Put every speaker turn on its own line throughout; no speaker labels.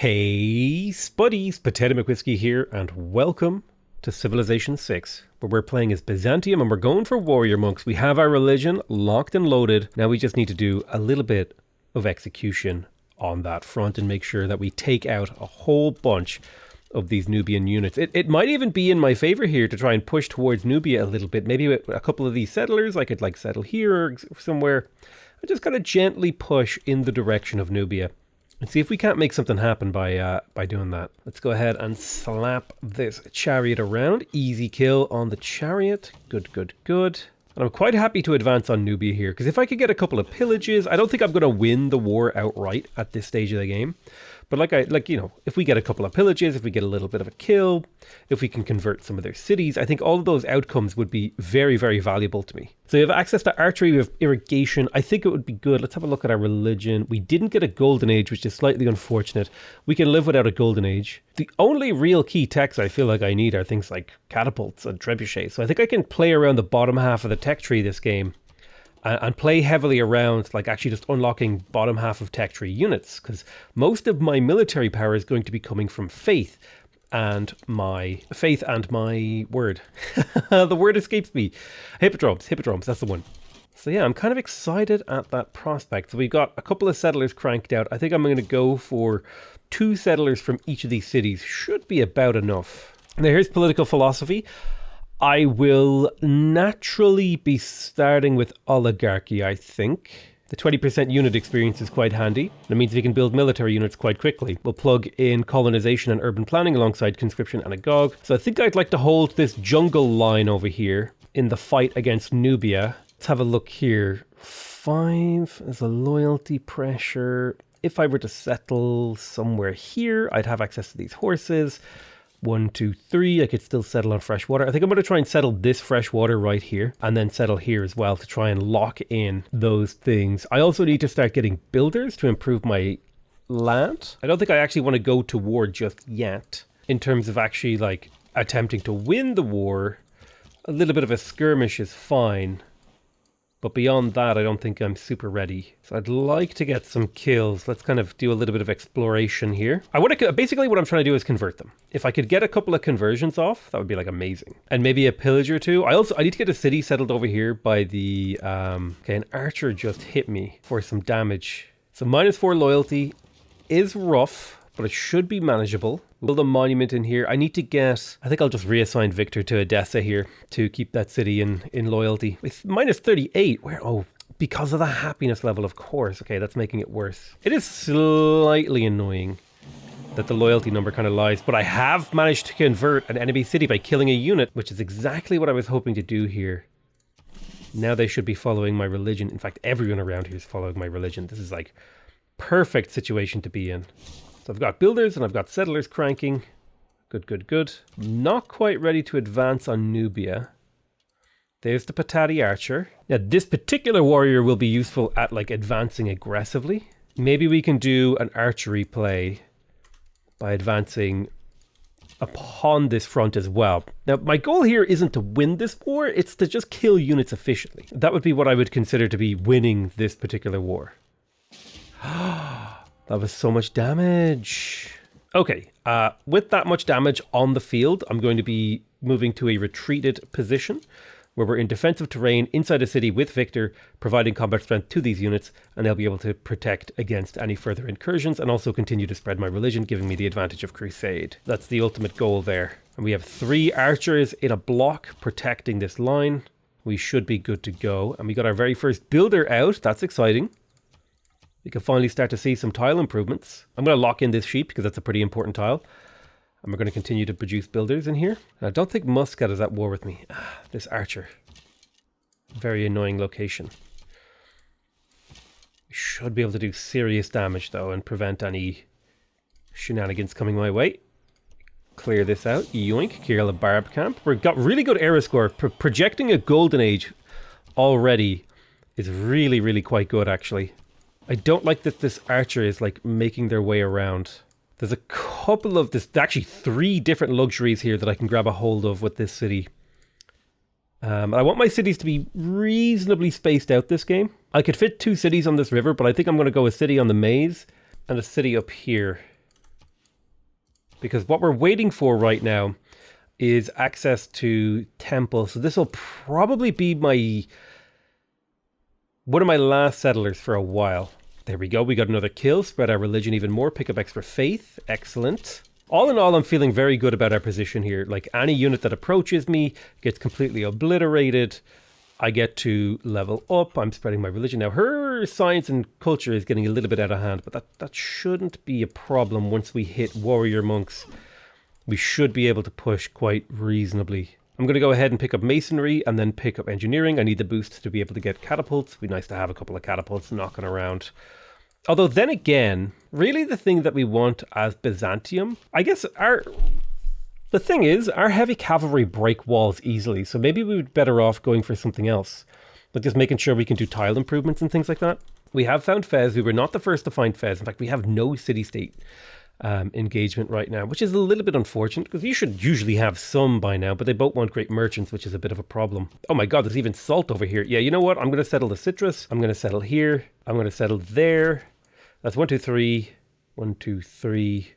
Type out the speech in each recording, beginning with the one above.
Hey Spuddies, PotatoMcWhiskey here, and welcome to Civilization 6, where we're playing as Byzantium and we're going for warrior monks. We have our religion locked and loaded. Now we just need to do a little bit of execution on that front and make sure that we take out a whole bunch of these Nubian units. It might even be in my favor here to try and push towards Nubia a little bit. Maybe with a couple of these settlers, I could like settle here or somewhere. I just kind of gently push in the direction of Nubia. And see if we can't make something happen by doing that. Let's go ahead and slap this chariot around. Easy kill on the chariot. Good, good, good. And I'm quite happy to advance on Nubia here, because if I could get a couple of pillages, I don't think I'm going to win the war outright at this stage of the game. But if we get a couple of pillages, if we get a little bit of a kill, if we can convert some of their cities, I think all of those outcomes would be very, very valuable to me. So you have access to archery, we have irrigation. I think it would be good. Let's have a look at our religion. We didn't get a golden age, which is slightly unfortunate. We can live without a golden age. The only real key techs I feel like I need are things like catapults and trebuchets. So I think I can play around the bottom half of the tech tree this game. And play heavily around, like actually just unlocking bottom half of tech tree units, because most of my military power is going to be coming from faith and my word. The word escapes me. Hippodromes, that's the one. So yeah, I'm kind of excited at that prospect. So we've got a couple of settlers cranked out. I think I'm going to go for 2 settlers from each of these cities. Should be about enough. Now here's political philosophy. I will naturally be starting with oligarchy, I think. The 20% unit experience is quite handy. That means we can build military units quite quickly. We'll plug in colonization and urban planning alongside conscription and agog. So I think I'd like to hold this jungle line over here in the fight against Nubia. Let's have a look here. 5 as a loyalty pressure. If I were to settle somewhere here, I'd have access to these horses. 1, 2, 3, I could still settle on fresh water. I think I'm going to try and settle this fresh water right here and then settle here as well to try and lock in those things. I also need to start getting builders to improve my land. I don't think I actually want to go to war just yet in terms of actually like attempting to win the war. A little bit of a skirmish is fine. But beyond that, I don't think I'm super ready. So I'd like to get some kills. Let's kind of do a little bit of exploration here. Basically what I'm trying to do is convert them. If I could get a couple of conversions off, that would be like amazing. And maybe a pillage or 2. I need to get a city settled over here by the, okay, an archer just hit me for some damage. So -4 loyalty is rough, but it should be manageable. Build a monument in here. I think I'll just reassign Victor to Edessa here to keep that city in loyalty. With -38, because of the happiness level, of course. Okay, that's making it worse. It is slightly annoying that the loyalty number kind of lies, but I have managed to convert an enemy city by killing a unit, which is exactly what I was hoping to do here. Now they should be following my religion. In fact, everyone around here is following my religion. This is like perfect situation to be in. So I've got builders and I've got settlers cranking. Good, good, good. Not quite ready to advance on Nubia. There's the Patati archer. Now this particular warrior will be useful at like advancing aggressively. Maybe we can do an archery play by advancing upon this front as well. Now my goal here isn't to win this war, it's to just kill units efficiently. That would be what I would consider to be winning this particular war. That was so much damage. Okay, with that much damage on the field, I'm going to be moving to a retreated position where we're in defensive terrain inside a city with Victor, providing combat strength to these units, and they'll be able to protect against any further incursions and also continue to spread my religion, giving me the advantage of crusade. That's the ultimate goal there. And we have 3 archers in a block protecting this line. We should be good to go. And we got our very first builder out. That's exciting. We can finally start to see some tile improvements. I'm going to lock in this sheep because that's a pretty important tile. And we're going to continue to produce builders in here. And I don't think Muscat is at war with me. This archer. Very annoying location. We should be able to do serious damage though and prevent any shenanigans coming my way. Clear this out. Yoink. Clear the barb camp. We've got really good era score. Projecting a golden age already is really, really quite good actually. I don't like that this archer is like making their way around. There's a couple of actually 3 different luxuries here that I can grab a hold of with this city. I want my cities to be reasonably spaced out this game. I could fit 2 cities on this river, but I think I'm going to go a city on the maze and a city up here. because what we're waiting for right now is access to temple. So this will probably be one of my last settlers for a while. There we go. We got another kill. Spread our religion even more. Pick up extra faith. Excellent. All in all, I'm feeling very good about our position here. Like, any unit that approaches me gets completely obliterated. I get to level up. I'm spreading my religion. Now, her science and culture is getting a little bit out of hand, but that shouldn't be a problem once we hit warrior monks. We should be able to push quite reasonably. I'm going to go ahead and pick up masonry and then pick up engineering. I need the boost to be able to get catapults. It'd be nice to have a couple of catapults knocking around. Although then again, really the thing that we want as Byzantium, I guess the thing is, our heavy cavalry break walls easily, so maybe we would be better off going for something else. Like just making sure we can do tile improvements and things like that. We have found Fez. We were not the first to find Fez. In fact, we have no city-state engagement right now, which is a little bit unfortunate because you should usually have some by now, but they both want great merchants, which is a bit of a problem. Oh my god, there's even salt over here. Yeah, you know what? I'm going to settle the citrus. I'm going to settle here. I'm going to settle there. That's 1, 2, 3. 1, 2, 3.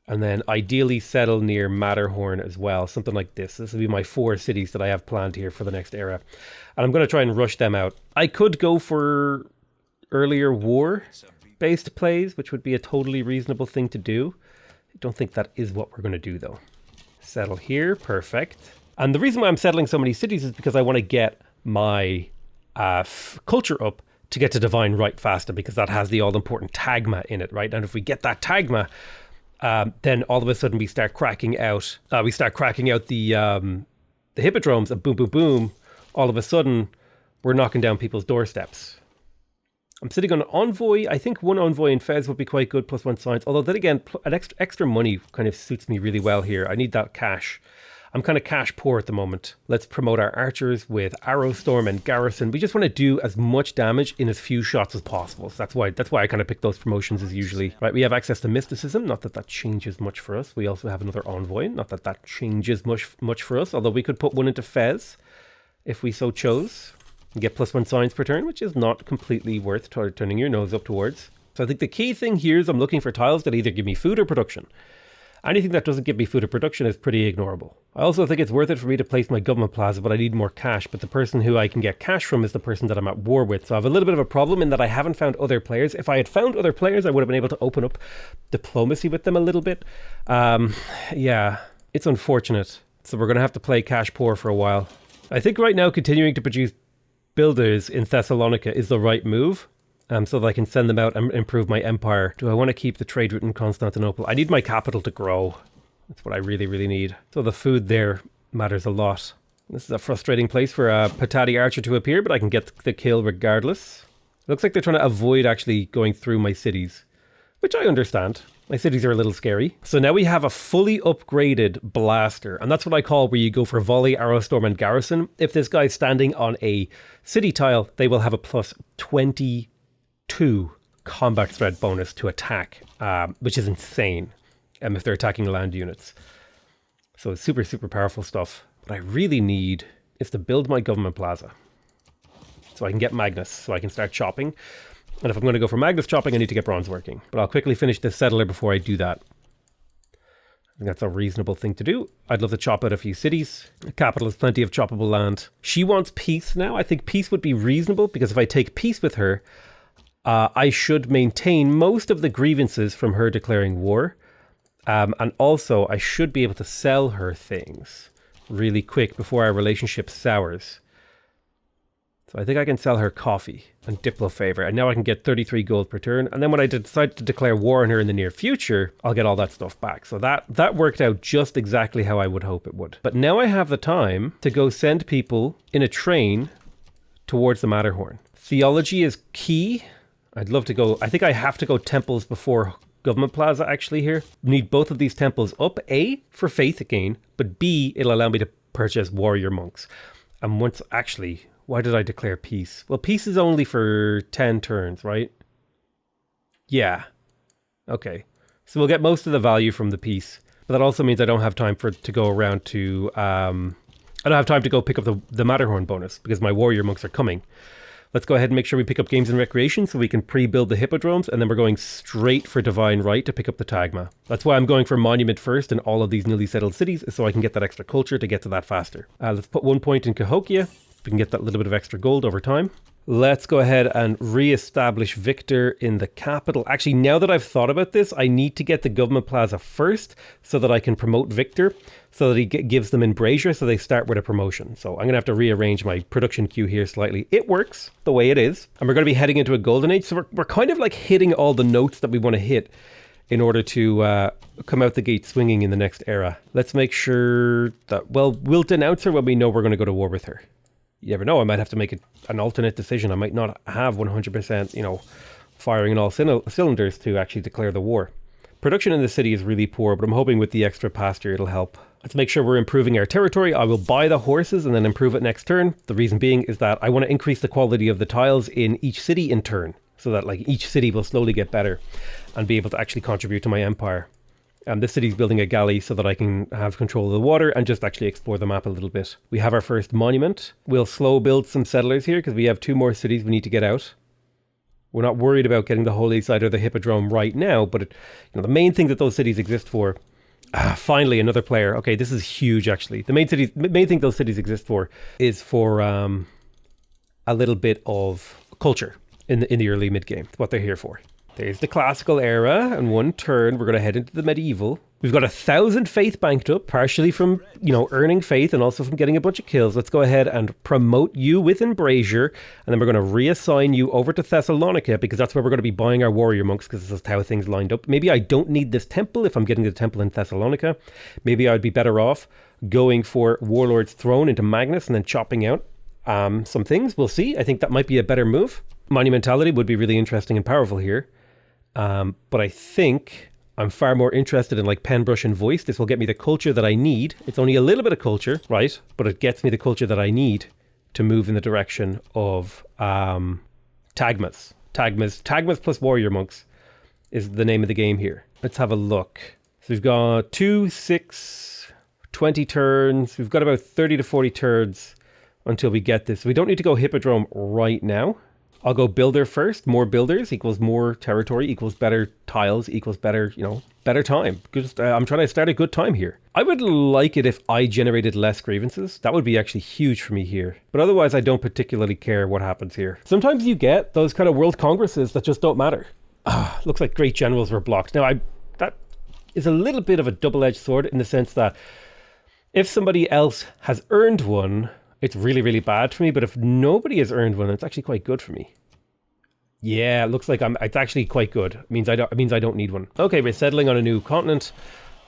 And then ideally settle near Matterhorn as well. Something like this. This will be my 4 cities that I have planned here for the next era. And I'm going to try and rush them out. I could go for earlier war-based plays, which would be a totally reasonable thing to do. I don't think that is what we're going to do, though. Settle here. Perfect. And the reason why I'm settling so many cities is because I want to get my culture up to get to Divine Right faster, because that has the all-important tagma in it, right? And if we get that tagma, then all of a sudden we start cracking out. The hippodromes, and boom, boom, boom. All of a sudden, we're knocking down people's doorsteps. I'm sitting on an envoy. I think 1 envoy in Fez would be quite good, plus 1 science. Although then again, an extra money kind of suits me really well here. I need that cash. I'm kind of cash poor at the moment. Let's promote our archers with Arrow Storm and Garrison. We just want to do as much damage in as few shots as possible. So that's why I kind of pick those promotions as usually. Right, we have access to mysticism. Not that that changes much for us. We also have another envoy. Not that that changes much for us. Although we could put 1 into Fez if we so chose. And get plus 1 science per turn, which is not completely worth turning your nose up towards. So I think the key thing here is I'm looking for tiles that either give me food or production. Anything that doesn't give me food or production is pretty ignorable. I also think it's worth it for me to place my government plaza, but I need more cash. But the person who I can get cash from is the person that I'm at war with. So I have a little bit of a problem in that I haven't found other players. If I had found other players, I would have been able to open up diplomacy with them a little bit. Yeah, it's unfortunate. So we're going to have to play cash poor for a while. I think right now continuing to produce builders in Thessalonica is the right move. So that I can send them out and improve my empire. Do I want to keep the trade route in Constantinople? I need my capital to grow. That's what I really, really need. So the food there matters a lot. This is a frustrating place for a Patati archer to appear, but I can get the kill regardless. It looks like they're trying to avoid actually going through my cities, which I understand. My cities are a little scary. So now we have a fully upgraded blaster, and that's what I call where you go for volley, arrow storm, and garrison. If this guy's standing on a city tile, they will have a plus 22 combat threat bonus to attack, which is insane if they're attacking land units. So it's super, super powerful stuff. What I really need is to build my government plaza so I can get Magnus, so I can start chopping. And if I'm going to go for Magnus chopping, I need to get bronze working. But I'll quickly finish this settler before I do that. I think that's a reasonable thing to do. I'd love to chop out a few cities. The capital has plenty of choppable land. She wants peace now. I think peace would be reasonable, because if I take peace with her, I should maintain most of the grievances from her declaring war. And also, I should be able to sell her things really quick before our relationship sours. So I think I can sell her coffee and Diplo favor. And now I can get 33 gold per turn. And then when I decide to declare war on her in the near future, I'll get all that stuff back. So that worked out just exactly how I would hope it would. But now I have the time to go send people in a train towards the Matterhorn. Theology is key. I'd love to go. I think I have to go temples before government plaza actually here. Need both of these temples up. A, for faith again, but B, it'll allow me to purchase warrior monks. And once actually, why did I declare peace? Well, peace is only for 10 turns, right? Yeah. Okay. So we'll get most of the value from the peace. But that also means I don't have time to go around to... I don't have time to go pick up the Matterhorn bonus because my warrior monks are coming. Let's go ahead and make sure we pick up games and recreation so we can pre-build the hippodromes, and then we're going straight for divine right to pick up the tagma. That's why I'm going for monument first in all of these newly settled cities, so I can get that extra culture to get to that faster. Let's put 1 point in Cahokia. We can get that little bit of extra gold over time. Let's go ahead and re-establish Victor in the capital. Actually, now that I've thought about this, I need to get the government plaza first so that I can promote Victor, so that he gives them embrasure so they start with a promotion. So I'm going to have to rearrange my production queue here slightly. It works the way it is. And we're going to be heading into a golden age. So we're kind of like hitting all the notes that we want to hit in order to come out the gate swinging in the next era. Let's make sure that, well, we'll denounce her when we know we're going to go to war with her. You never know, I might have to make an alternate decision. I might not have 100%, firing in all cylinders to actually declare the war. Production in the city is really poor, but I'm hoping with the extra pasture it'll help. Let's make sure we're improving our territory. I will buy the horses and then improve it next turn. The reason being is that I want to increase the quality of the tiles in each city in turn, so that like each city will slowly get better and be able to actually contribute to my empire. This city's building a galley so that I can have control of the water and just actually explore the map a little bit. We have our first monument. We'll slow build some settlers here because we have 2 more cities we need to get out. We're not worried about getting the holy site or the hippodrome right now, but the main thing that those cities exist for... finally, another player. Okay, this is huge actually. The main thing those cities exist for is for a little bit of culture in the early mid-game. That's what they're here for. There's the classical era, and 1 turn we're going to head into the medieval. We've got 1,000 faith banked up, partially from, earning faith and also from getting a bunch of kills. Let's go ahead and promote you with embrasure, and then we're going to reassign you over to Thessalonica, because that's where we're going to be buying our warrior monks, because this is how things lined up. Maybe I don't need this temple if I'm getting the temple in Thessalonica. Maybe I'd be better off going for Warlord's Throne into Magnus and then chopping out some things. We'll see. I think that might be a better move. Monumentality would be really interesting and powerful here. But I think I'm far more interested in like pen, brush, and voice. This will get me the culture that I need. It's only a little bit of culture, right? But it gets me the culture that I need to move in the direction of tagmas. Tagmas plus warrior monks is the name of the game here. Let's have a look. So we've got 2, 6, 20 turns. We've got about 30 to 40 turns until we get this. We don't need to go hippodrome right now. I'll go builder first. More builders equals more territory, equals better tiles, equals better, better time. I'm trying to start a good time here. I would like it if I generated less grievances. That would be actually huge for me here. But otherwise, I don't particularly care what happens here. Sometimes you get those kind of world congresses that just don't matter. Looks like great generals were blocked. Now, that is a little bit of a double-edged sword in the sense that if somebody else has earned one, it's really, really bad for me, but if nobody has earned one, it's actually quite good for me. Yeah, it looks like it's actually quite good. It means I don't need one. Okay, we're settling on a new continent.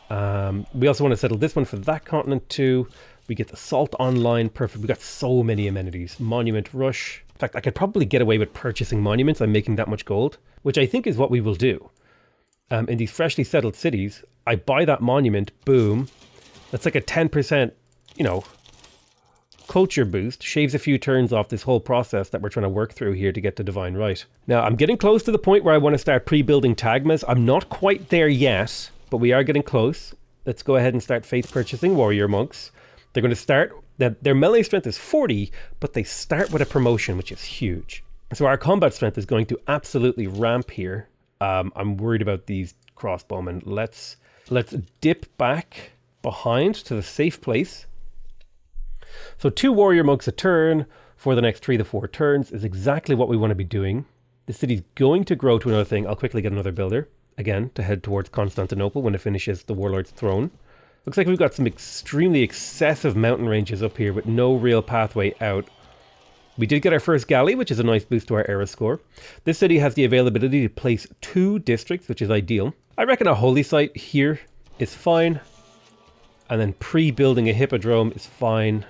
We also want to settle this one for that continent too. We get the salt online, perfect. We got so many amenities. Monument rush. In fact, I could probably get away with purchasing monuments. I'm making that much gold, which I think is what we will do. In these freshly settled cities, I buy that monument, boom. That's like a 10%, culture boost, shaves a few turns off this whole process that we're trying to work through here to get to divine right. Now, I'm getting close to the point where I want to start pre-building tagmas. I'm not quite there yet, but we are getting close. Let's go ahead and start faith purchasing warrior monks. They're going to start, their melee strength is 40, but they start with a promotion, which is huge. So our combat strength is going to absolutely ramp here. I'm worried about these crossbowmen. Let's dip back behind to the safe place. So 2 warrior monks a turn for the next 3 to 4 turns is exactly what we want to be doing. The city's going to grow to another thing. I'll quickly get another builder, again, to head towards Constantinople when it finishes the Warlord's Throne. Looks like we've got some extremely excessive mountain ranges up here with no real pathway out. We did get our first galley, which is a nice boost to our era score. This city has the availability to place 2 districts, which is ideal. I reckon a holy site here is fine. And then pre-building a hippodrome is fine.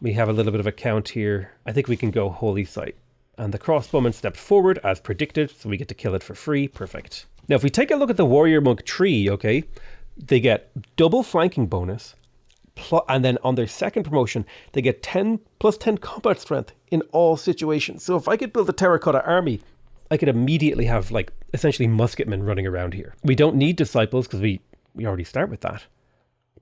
We have a little bit of a count here. I think we can go holy site. And the crossbowman stepped forward as predicted, so we get to kill it for free. Perfect. Now, if we take a look at the warrior monk tree, okay, they get double flanking bonus. And then on their second promotion, they get 10 plus 10 combat strength in all situations. So if I could build a terracotta army, I could immediately have like essentially musketmen running around here. We don't need disciples because we already start with that.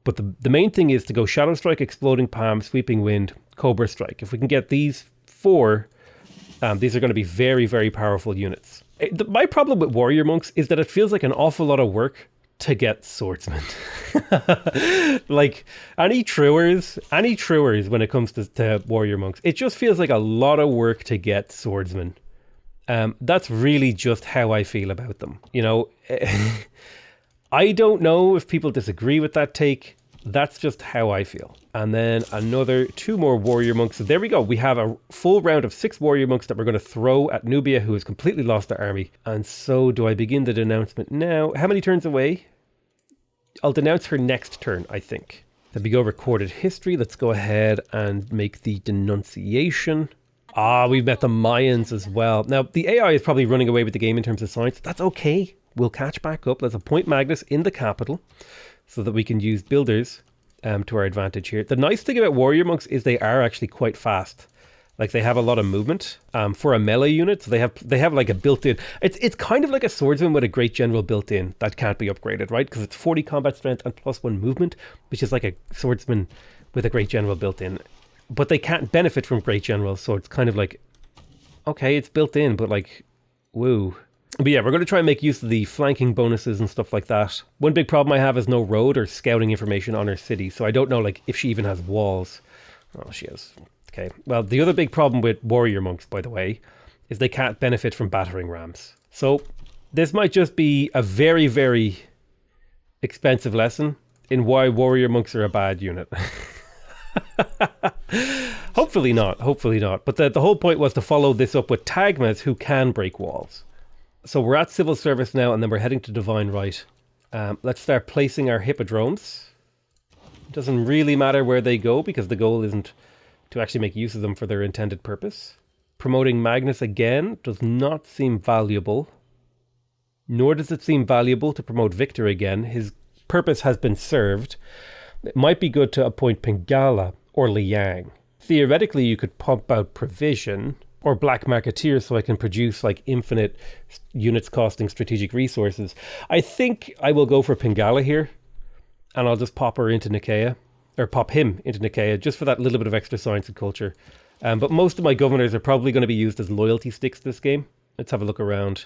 But the main thing is to go Shadow Strike, Exploding Palm, Sweeping Wind, Cobra Strike. If we can get these 4 These are going to be very, very powerful units. My problem with warrior monks is that it feels like an awful lot of work to get swordsmen. Like any truers when it comes to warrior monks, it just feels like a lot of work to get swordsmen. That's really just how I feel about them. You know, I don't know if people disagree with that take. That's just how I feel. And then another 2 more warrior monks. So there we go. We have a full round of 6 warrior monks that we're going to throw at Nubia, who has completely lost their army. And so do I begin the denouncement now? How many turns away? I'll denounce her next turn, I think. Then we go recorded history. Let's go ahead and make the denunciation. We've met the Mayans as well. Now, the AI is probably running away with the game in terms of science. That's okay. We'll catch back up. Let's appoint Magnus in the capital so that we can use builders to our advantage here. The nice thing about warrior monks is they are actually quite fast. Like they have a lot of movement for a melee unit. So they have like a built-in. It's kind of like a swordsman with a great general built-in that can't be upgraded, right? Because it's 40 combat strength and +1 movement, which is like a swordsman with a great general built-in. But they can't benefit from great generals, so it's kind of like, okay, it's built in, but like, woo. But yeah, we're going to try and make use of the flanking bonuses and stuff like that. One big problem I have is no road or scouting information on her city, so I don't know like if she even has walls. Oh, she has. Okay. Well, the other big problem with warrior monks, by the way, is they can't benefit from battering rams. So this might just be a very, very expensive lesson in why warrior monks are a bad unit. Hopefully not. But the whole point was to follow this up with tagmas who can break walls. So we're at civil service now, and then we're heading to divine right. Let's start placing our hippodromes. It doesn't really matter where they go because the goal isn't to actually make use of them for their intended purpose. Promoting Magnus again does not seem valuable. Nor does it seem valuable to promote Victor again. His purpose has been served. It might be good to appoint Pingala or Liang. Theoretically, you could pump out Provision or Black Marketeer so I can produce like infinite units costing strategic resources. I think I will go for Pingala here, and I'll just pop her into Nicaea, or pop him into Nicaea, just for that little bit of extra science and culture. But most of my governors are probably going to be used as loyalty sticks this game. Let's have a look around.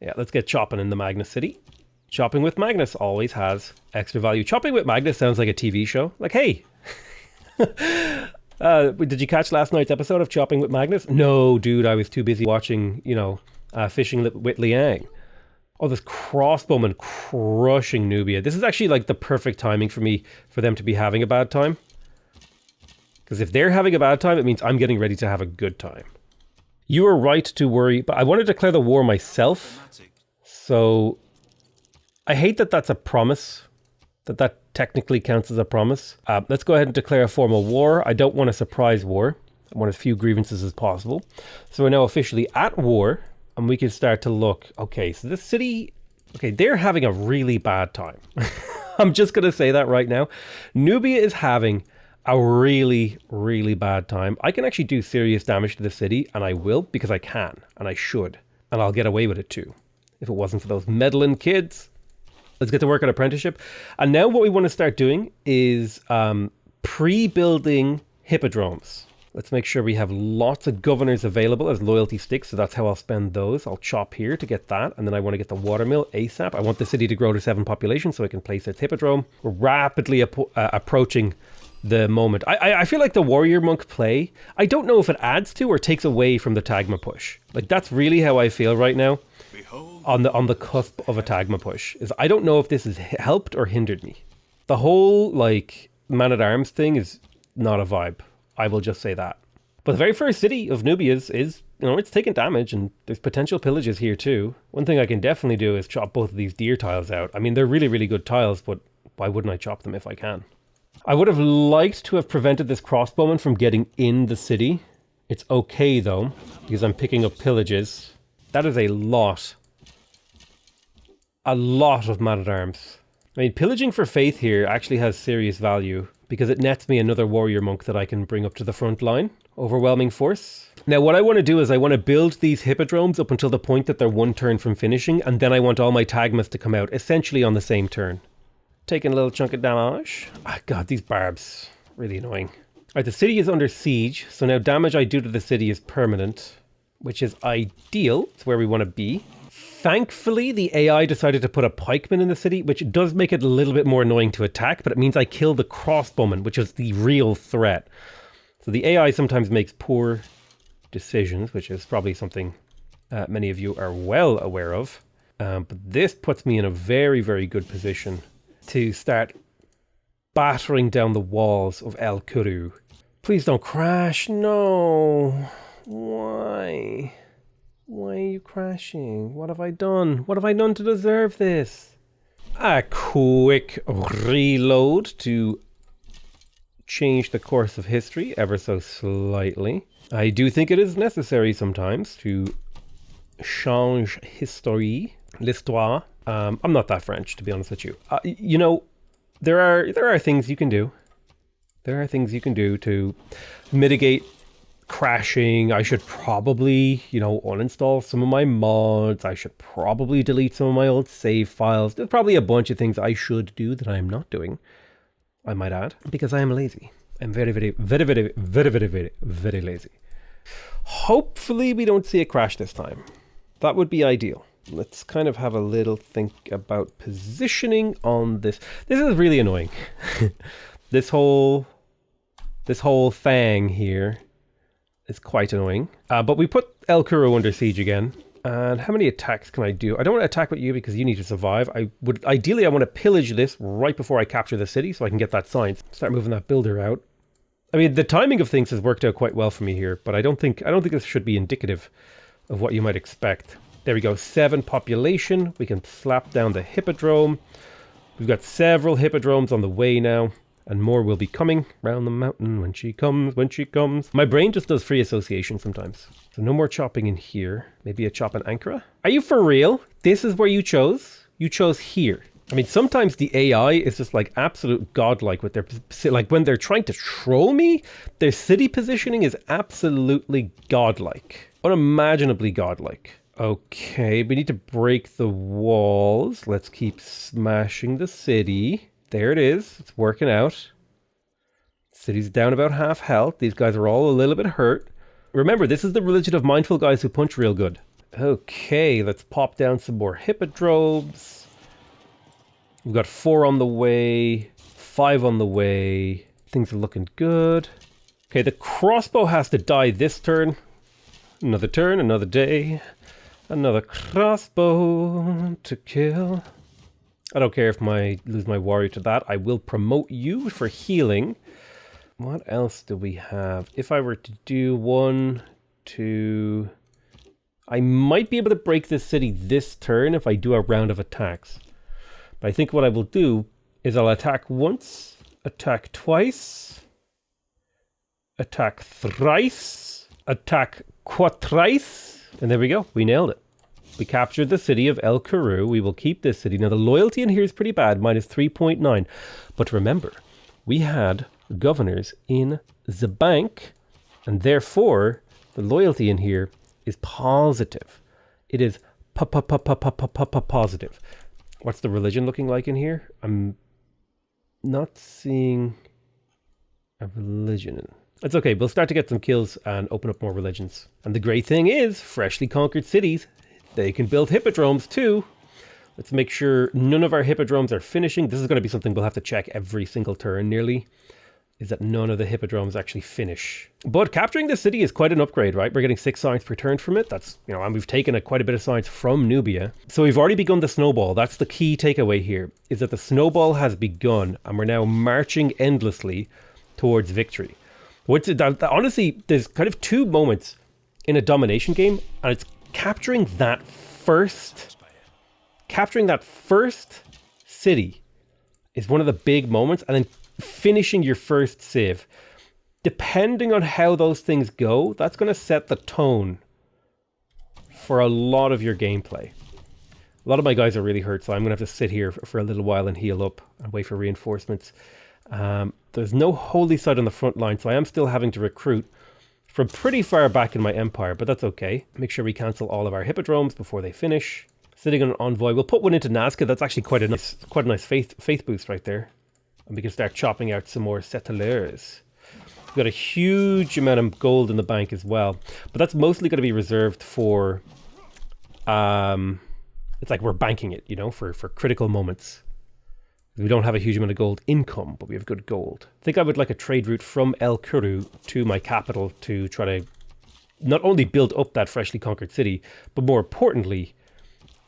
Yeah, let's get chopping in the Magnus City. Chopping with Magnus always has extra value. Chopping with Magnus sounds like a TV show. Like, hey, did you catch last night's episode of Chopping with Magnus? No, dude, I was too busy watching, Fishing with Liang. Oh, this crossbowman crushing Nubia. This is actually like the perfect timing for them to be having a bad time. Because if they're having a bad time, it means I'm getting ready to have a good time. You are right to worry, but I want to declare the war myself. So I hate that that's a promise, that technically counts as a promise. Let's go ahead and declare a formal war. I don't want a surprise war. I want as few grievances as possible. So we're now officially at war, and we can start to look. Okay, so this city, okay, they're having a really bad time. I'm just going to say that right now. Nubia is having a really, really bad time. I can actually do serious damage to the city, and I will, because I can, and I should. And I'll get away with it too, if it wasn't for those meddling kids. Let's get to work on apprenticeship. And now what we want to start doing is pre-building hippodromes. Let's make sure we have lots of governors available as loyalty sticks. So that's how I'll spend those. I'll chop here to get that. And then I want to get the watermill ASAP. I want the city to grow to 7 population so I can place its hippodrome. We're rapidly approaching the moment. I feel like the warrior monk play, I don't know if it adds to or takes away from the tagma push. Like that's really how I feel right now. On the cusp of a tagma push is I don't know if this has helped or hindered me. The whole like man-at-arms thing is not a vibe. I will just say that. But the very first city of Nubia's is, it's taking damage and there's potential pillages here too. One thing I can definitely do is chop both of these deer tiles out. I mean, they're really, really good tiles, but why wouldn't I chop them if I can? I would have liked to have prevented this crossbowman from getting in the city. It's okay though, because I'm picking up pillages. That is a lot of man-at-arms. I mean, pillaging for faith here actually has serious value because it nets me another warrior monk that I can bring up to the front line. Overwhelming force. Now, what I want to do is I want to build these hippodromes up until the point that they're 1 turn from finishing, and then I want all my tagmas to come out essentially on the same turn. Taking a little chunk of damage. God, these barbs. Really annoying. Alright, the city is under siege, so now damage I do to the city is permanent. which is ideal. It's where we want to be. Thankfully, the AI decided to put a pikeman in the city, which does make it a little bit more annoying to attack, but it means I kill the crossbowman, which is the real threat. So the AI sometimes makes poor decisions, which is probably something many of you are well aware of. But this puts me in a very, very good position to start battering down the walls of El Kuru. Please don't crash. No. Why? Why are you crashing? What have I done? What have I done to deserve this? A quick reload to change the course of history ever so slightly. I do think it is necessary sometimes to change history, l'histoire. I'm not that French, to be honest with you. You know, there are things you can do. There are things you can do to mitigate crashing. I should probably, you know, uninstall some of my mods. I should probably delete some of my old save files. There's probably a bunch of things I should do that I am not doing, I might add, because I am lazy. I'm very, very, very, very, very, very, very, very lazy. Hopefully we don't see a crash this time. That would be ideal. Let's kind of have a little think about positioning on this. This is really annoying. This whole thing here is quite annoying. But we put El Kuru under siege again. And how many attacks can I do? I don't want to attack with you because you need to survive. Ideally, I want to pillage this right before I capture the city so I can get that science. Start moving that builder out. I mean, the timing of things has worked out quite well for me here, but I don't think this should be indicative of what you might expect. There we go, 7 population. We can slap down the hippodrome. We've got several hippodromes on the way now. And more will be coming round the mountain when she comes, when she comes. My brain just does free association sometimes. So no more chopping in here. Maybe a chop in Ankara. Are you for real? This is where you chose? You chose here. I mean, sometimes the AI is just like absolute godlike with their, like when they're trying to troll me, their city positioning is absolutely godlike. Unimaginably godlike. Okay, we need to break the walls. Let's keep smashing the city. There it is. It's working out. City's down about half health. These guys are all a little bit hurt. Remember, this is the religion of mindful guys who punch real good. Okay, let's pop down some more hippodromes. We've got 4 on the way, 5 on the way. Things are looking good. Okay, the crossbow has to die this turn. Another turn, another day. Another crossbow to kill. I don't care if I lose my warrior to that. I will promote you for healing. What else do we have? If I were to do 1, 2... I might be able to break this city this turn if I do a round of attacks. But I think what I will do is I'll attack once, attack twice, attack thrice, attack quatrice, and there we go. We nailed it. We captured the city of El Kuru. We will keep this city. Now, the loyalty in here is pretty bad, minus 3.9. But remember, we had governors in the bank, and therefore, the loyalty in here is positive. It is positive. What's the religion looking like in here? I'm not seeing a religion. It's okay. We'll start to get some kills and open up more religions. And the great thing is, freshly conquered cities, they can build hippodromes too. Let's make sure none of our hippodromes are finishing. This is going to be something we'll have to check every single turn nearly, is that none of the hippodromes actually finish. But capturing the city is quite an upgrade, right? We're getting 6 science per turn from it. That's, you know, and we've taken quite a bit of science from Nubia. So we've already begun the snowball. That's the key takeaway here, is that the snowball has begun and we're now marching endlessly towards victory. Honestly, there's kind of 2 moments in a domination game, and it's capturing that first city is one of the big moments, and then finishing your first civ. Depending on how those things go, that's going to set the tone for a lot of your gameplay. A lot of my guys are really hurt, so I'm going to have to sit here for a little while and heal up and wait for reinforcements. There's no holy site on the front line, so I am still having to recruit from pretty far back in my empire, but that's okay. Make sure we cancel all of our hippodromes before they finish. Sitting on an envoy. We'll put one into Nazca. That's actually quite a nice faith boost right there. And we can start chopping out some more settlers. We've got a huge amount of gold in the bank as well. But that's mostly going to be reserved for... it's like we're banking it, you know, for critical moments. We don't have a huge amount of gold income, but we have good gold. I think I would like a trade route from El Kuru to my capital to try to not only build up that freshly conquered city, but more importantly,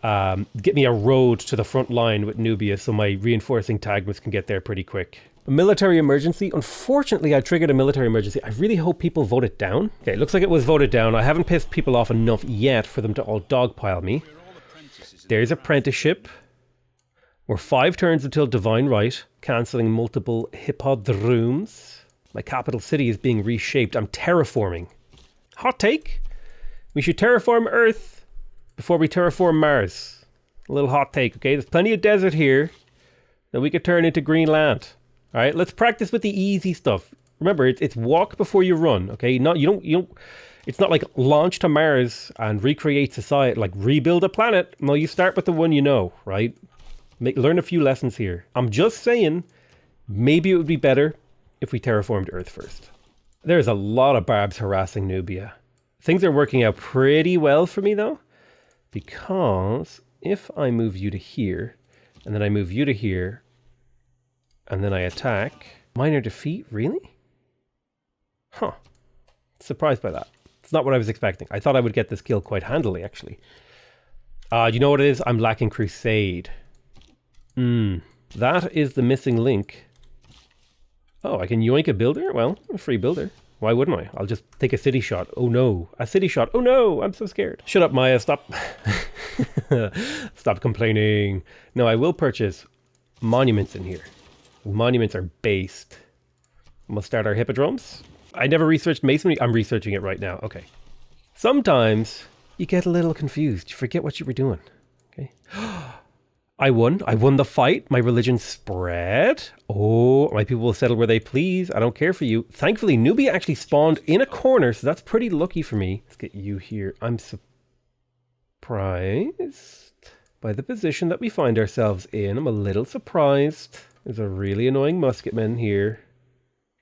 get me a road to the front line with Nubia so my reinforcing tagmas can get there pretty quick. A military emergency. Unfortunately, I triggered a military emergency. I really hope people vote it down. Okay, it looks like it was voted down. I haven't pissed people off enough yet for them to all dogpile me. There's apprenticeship. We're 5 turns until divine right, cancelling multiple hippodromes. My capital city is being reshaped. I'm terraforming. Hot take. We should terraform Earth before we terraform Mars. A little hot take, okay? There's plenty of desert here that we could turn into green land. All right, let's practice with the easy stuff. Remember, it's walk before you run, okay? You don't. It's not like launch to Mars and recreate society, like rebuild a planet. No, you start with the one you know, right? Learn a few lessons here. I'm just saying, maybe it would be better if we terraformed Earth first. There's a lot of barbs harassing Nubia. Things are working out pretty well for me though, because if I move you to here, and then I move you to here, and then I attack. Minor defeat? Really? Huh. Surprised by that. It's not what I was expecting. I thought I would get this kill quite handily, actually. You know what it is? I'm lacking Crusade. That is the missing link. Oh, I can yoink a builder? Well, I'm a free builder. Why wouldn't I? I'll just take a city shot. Oh no. A city shot. Oh no, I'm so scared. Shut up, Maya. Stop. Stop complaining. No, I will purchase monuments in here. Monuments are based. We'll start our hippodromes. I never researched masonry. I'm researching it right now. Okay. Sometimes you get a little confused. You forget what you were doing. Okay. I won. I won the fight. My religion spread. Oh, my people will settle where they please. I don't care for you. Thankfully, Nubia actually spawned in a corner, so that's pretty lucky for me. Let's get you here. I'm surprised by the position that we find ourselves in. I'm a little surprised. There's a really annoying musketman here.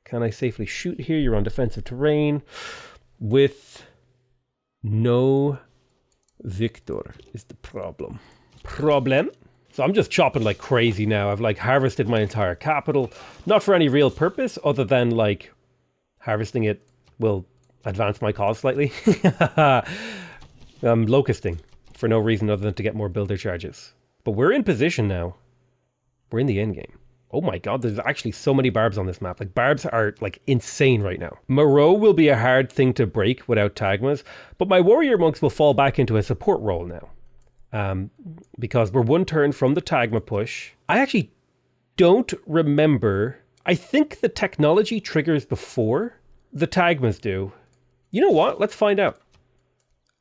Can I safely shoot here? You're on defensive terrain with no victor is the problem. So I'm just chopping like crazy now. I've like harvested my entire capital, not for any real purpose other than like harvesting it will advance my cause slightly. I'm locusting for no reason other than to get more builder charges. But we're in position now. We're in the end game. Oh my god, there's actually so many barbs on this map. Like, barbs are, like, insane right now. Moreau will be a hard thing to break without tagmas, but my warrior monks will fall back into a support role now. Because we're 1 turn from the tagma push. I actually don't remember. I think the technology triggers before the tagmas do. You know what? Let's find out.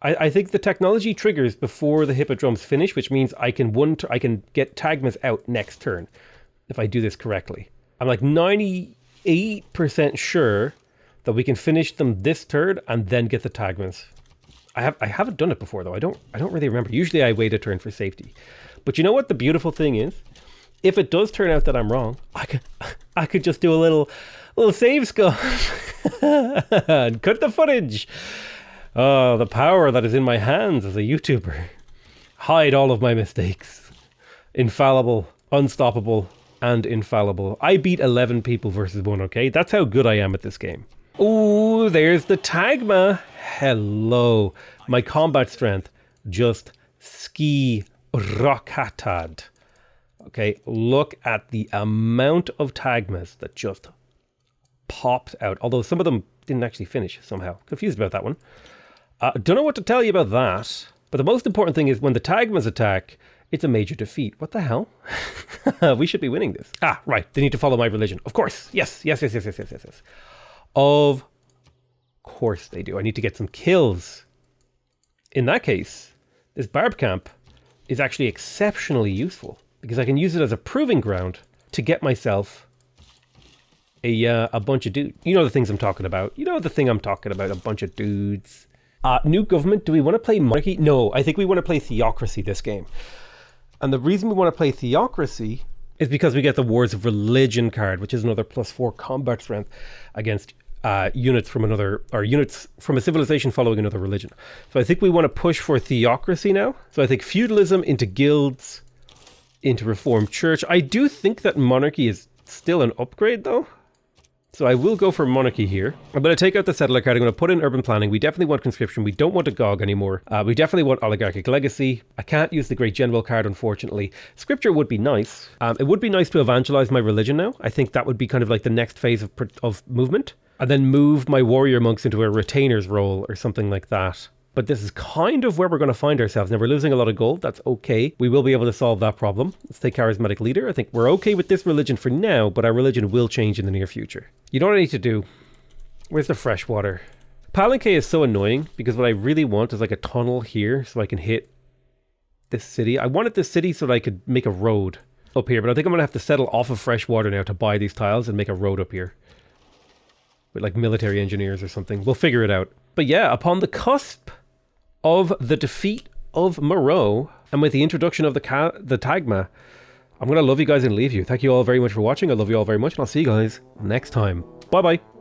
I think the technology triggers before the hippodromes finish, which means I can get tagmas out next turn. If I do this correctly. I'm like 98% sure that we can finish them this turn and then get the tagmas. I haven't done it before though. I don't really remember. Usually I wait a turn for safety. But you know what the beautiful thing is? If it does turn out that I'm wrong, I could just do a little save scuff and cut the footage. Oh, the power that is in my hands as a YouTuber. Hide all of my mistakes. Infallible, unstoppable, and infallible. I beat 11 people versus 1, okay? That's how good I am at this game. Oh, there's the tagma. Hello. My combat strength just skyrocketed. Okay, look at the amount of tagmas that just popped out. Although some of them didn't actually finish somehow. Confused about that one. Don't know what to tell you about that. But the most important thing is when the tagmas attack, it's a major defeat. What the hell? We should be winning this. Ah, right. They need to follow my religion. Of course. Yes. Of course they do. I need to get some kills. In that case, this barb camp is actually exceptionally useful because I can use it as a proving ground to get myself a bunch of dudes. You know the things I'm talking about. You know the thing I'm talking about. A bunch of dudes. New government. Do we want to play monarchy? No, I think we want to play theocracy this game. And the reason we want to play theocracy is because we get the Wars of Religion card, which is another +4 combat strength against units from another, or units from a civilization following another religion. So I think we want to push for theocracy now. So I think feudalism into guilds, into reformed church. I do think that monarchy is still an upgrade though. So I will go for monarchy here. I'm going to take out the settler card. I'm going to put in urban planning. We definitely want conscription. We don't want a GOG anymore. We definitely want oligarchic legacy. I can't use the great general card, unfortunately. Scripture would be nice. It would be nice to evangelize my religion now. I think that would be kind of like the next phase of movement. And then move my warrior monks into a retainer's role or something like that. But this is kind of where we're going to find ourselves. Now, we're losing a lot of gold. That's okay. We will be able to solve that problem. Let's take charismatic leader. I think we're okay with this religion for now, but our religion will change in the near future. You know what I need to do? Where's the fresh water? Palanque is so annoying because what I really want is like a tunnel here so I can hit this city. I wanted this city so that I could make a road up here, but I think I'm going to have to settle off of fresh water now to buy these tiles and make a road up here. With like military engineers or something. We'll figure it out. But yeah, upon the cusp of the defeat of Moreau, and with the introduction of the tagma, I'm going to love you guys and leave you. Thank you all very much for watching. I love you all very much, and I'll see you guys next time. Bye bye.